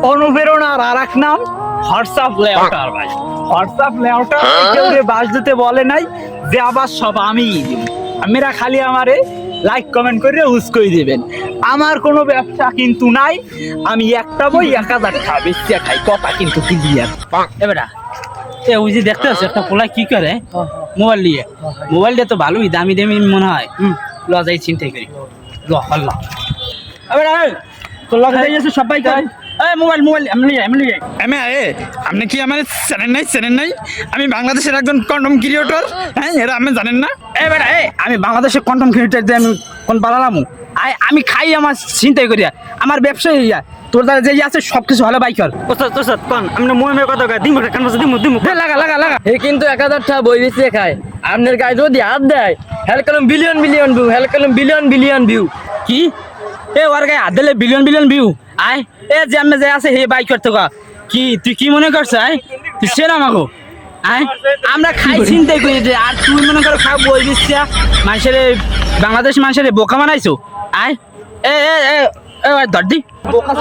অনুপ্রেরণার আর এক নাম হোয়াটসঅ্যাপ লেআউটার ভাই। হোয়াটসঅ্যাপ লেআউটার কেউ বাস দিতে বলে নাই যে আবার সব আমিই দিব। আপনারা খালি আমারে লাইক কমেন্ট করে ইউজ করে দিবেন। আমার কোনো ব্যবসা কিন্তু নাই, আমি একটা বই 1000 টাকা বেচে খাই, কথা কিন্তু ক্লিয়ার। এবারে এ ওই যে দেখতে পাচ্ছ একটা পোলা কি করে মোবাইল নিয়ে, মোবাইলটা তো ভালোই দামি দামি মনে হয়। লজাই চিন্তাই করি ল এবারে তো লজাই আছে সবাই কয় এই মোবাইল মোবাইল আমি আপনি কি আমার চ্যানেল নাই? আমি বাংলাদেশের একজন কন্ডম ক্রিয়েটর। হ্যাঁ, এরা আপনি জানেন না? এবারে আমি বাংলাদেশের কন্টেন্ট ক্রিয়েটর দিয়ে আমি কোন বানালাম আমি খাই আমার চিন্তাই করি আমার ব্যবসায়ী ইয়া তোর দ্বারা যে আছে সব কিছু ভালো বাইক কর আমরা মোমের কথা কয় দিমু কান মাছ দিমু লাগা লাগা লাগা হে কিন্তু 1000 টাকা বই বেচে খায়। আপনার গায়ে যদি হাত দেয় হেলকলম বিলিয়ন বিলিয়ন ভিউ, হেলকলম বিলিয়ন বিলিয়ন ভিউ। কি এ ওর গায়ে হাত দিলে বিলিয়ন বিলিয়ন ভিউ আয় এ যে আমি যে আছে হে বাইক করতে গা কি তুই কি মনে করছ আয় তুই সেরা মাগো আয় আমরা খাই চিন্তাই করি যে আর তুই মনে কর খাও বই দিচ্ছা মানুষের বাংলাদেশ মানুষের বোকা বানাইছো আয় এ এ এ ধর দি বোকা